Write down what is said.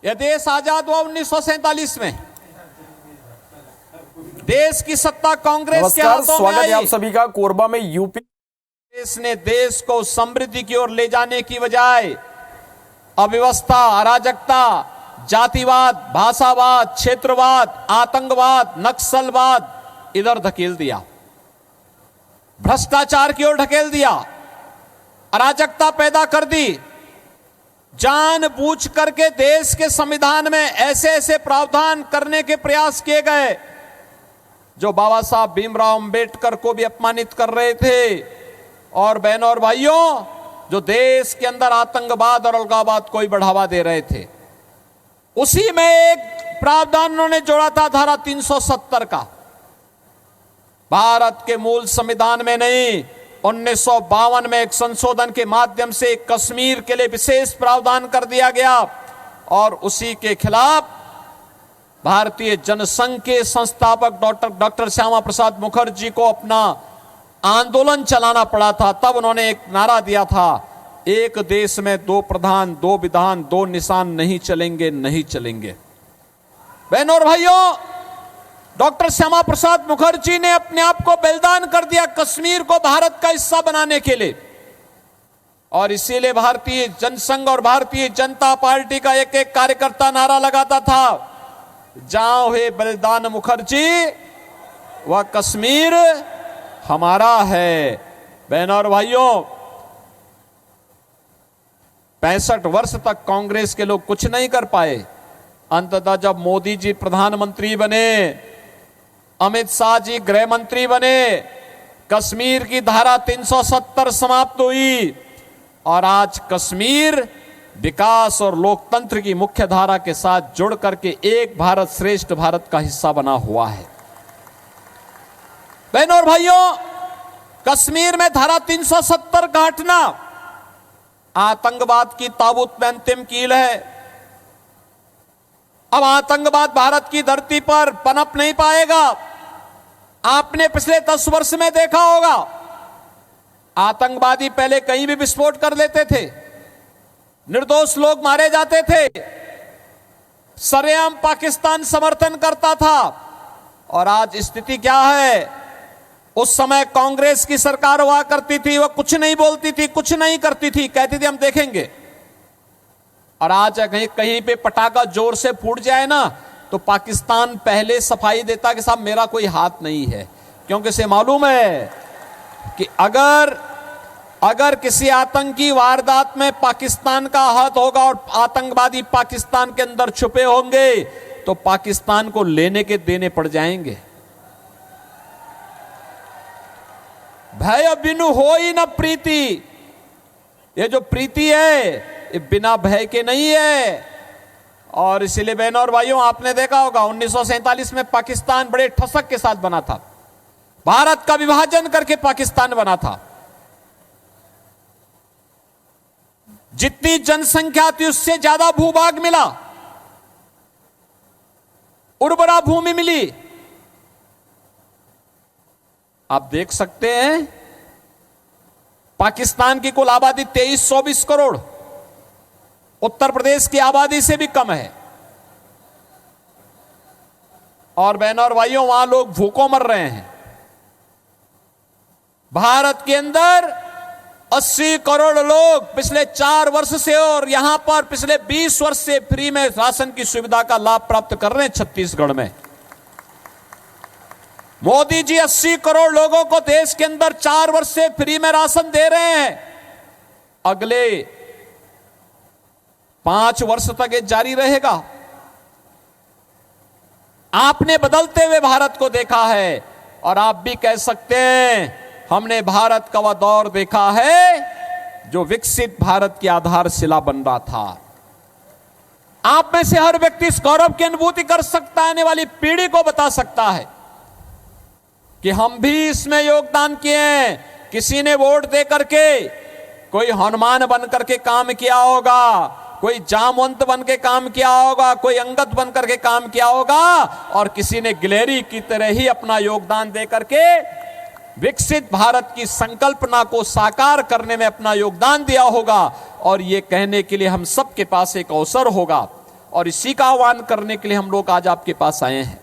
यह देश आजाद हुआ 1947 में। देश की सत्ता कांग्रेस के हाथों में आई। स्वागत है आप सभी का कोरबा में। यूपी देश ने देश को समृद्धि की ओर ले जाने की बजाय अव्यवस्था, अराजकता, जातिवाद, भाषावाद, क्षेत्रवाद, आतंकवाद, नक्सलवाद इधर धकेल दिया, भ्रष्टाचार की ओर ढकेल दिया, अराजकता पैदा कर दी। जानबूझ करके देश के संविधान में ऐसे ऐसे प्रावधान करने के प्रयास किए गए जो बाबा साहब भीमराव अंबेडकर को भी अपमानित कर रहे थे, और बहनों और भाइयों, जो देश के अंदर आतंकवाद और अलगाववाद को बढ़ावा दे रहे थे। उसी में एक प्रावधान उन्होंने जोड़ा था, धारा 370 का। भारत के मूल संविधान में नहीं, 1952 में एक संशोधन के माध्यम से कश्मीर के लिए विशेष प्रावधान कर दिया गया, और उसी के खिलाफ भारतीय जनसंघ के संस्थापक डॉक्टर श्यामा प्रसाद मुखर्जी को अपना आंदोलन चलाना पड़ा था। तब उन्होंने एक नारा दिया था, एक देश में दो प्रधान, दो विधान, दो निशान नहीं चलेंगे, नहीं चलेंगे। बहनों और भाइयों, डॉक्टर श्यामा प्रसाद मुखर्जी ने अपने आप को बलिदान कर दिया कश्मीर को भारत का हिस्सा बनाने के लिए, और इसीलिए भारतीय जनसंघ और भारतीय जनता पार्टी का एक एक कार्यकर्ता नारा लगाता था, जहां हुए बलिदान मुखर्जी वह कश्मीर हमारा है। बहनों और भाइयों, 65 वर्ष तक कांग्रेस के लोग कुछ नहीं कर पाए। अंततः जब मोदी जी प्रधानमंत्री बने, अमित शाह जी गृह मंत्री बने, कश्मीर की धारा 370 समाप्त हुई, और आज कश्मीर विकास और लोकतंत्र की मुख्य धारा के साथ जुड़ करके एक भारत श्रेष्ठ भारत का हिस्सा बना हुआ है। बहनों और भाइयों, कश्मीर में धारा 370 का हटना आतंकवाद की ताबूत में अंतिम कील है। अब आतंकवाद भारत की धरती पर पनप नहीं पाएगा। आपने पिछले 10 वर्ष में देखा होगा, आतंकवादी पहले कहीं भी विस्फोट कर लेते थे, निर्दोष लोग मारे जाते थे, सरेआम पाकिस्तान समर्थन करता था। और आज स्थिति क्या है? उस समय कांग्रेस की सरकार हुआ करती थी, वह कुछ नहीं बोलती थी, कुछ नहीं करती थी, कहती थी हम देखेंगे। और आज कहीं पे पटाखा जोर से फूट जाए ना, तो पाकिस्तान पहले सफाई देता कि साहब मेरा कोई हाथ नहीं है, क्योंकि इसे मालूम है कि अगर किसी आतंकी वारदात में पाकिस्तान का हाथ होगा और आतंकवादी पाकिस्तान के अंदर छुपे होंगे, तो पाकिस्तान को लेने के देने पड़ जाएंगे। भय बिनु हो ही न प्रीति। ये जो प्रीति है ये बिना भय के नहीं है। और इसीलिए बहनों और भाइयों, आपने देखा होगा 1947 में पाकिस्तान बड़े ठसक के साथ बना था। भारत का विभाजन करके पाकिस्तान बना था। जितनी जनसंख्या थी उससे ज्यादा भूभाग मिला, उर्वरा भूमि मिली। आप देख सकते हैं, पाकिस्तान की कुल आबादी 23-24 करोड़, उत्तर प्रदेश की आबादी से भी कम है। और बहनों और भाइयों, वहां लोग भूखों मर रहे हैं। भारत के अंदर 80 करोड़ लोग पिछले 4 वर्ष से और यहां पर पिछले 20 वर्ष से फ्री में राशन की सुविधा का लाभ प्राप्त कर रहे हैं छत्तीसगढ़ में। मोदी जी 80 करोड़ लोगों को देश के अंदर 4 वर्ष से फ्री में राशन दे रहे हैं। अगले 5 वर्ष तक ये जारी रहेगा। आपने बदलते हुए भारत को देखा है, और आप भी कह सकते हैं हमने भारत का वह दौर देखा है जो विकसित भारत की आधारशिला बन रहा था। आप में से हर व्यक्ति इस गौरव की अनुभूति कर सकता है, आने वाली पीढ़ी को बता सकता है कि हम भी इसमें योगदान किए हैं। किसी ने वोट दे करके कोई हनुमान बन करके काम किया होगा, कोई जामवंत बन के काम किया होगा, कोई अंगद बन करके काम किया होगा, और किसी ने गिलहरी की तरह ही अपना योगदान दे करके विकसित भारत की संकल्पना को साकार करने में अपना योगदान दिया होगा। और ये कहने के लिए हम सबके पास एक अवसर होगा। और इसी का आह्वान करने के लिए हम लोग आज आपके पास आए हैं।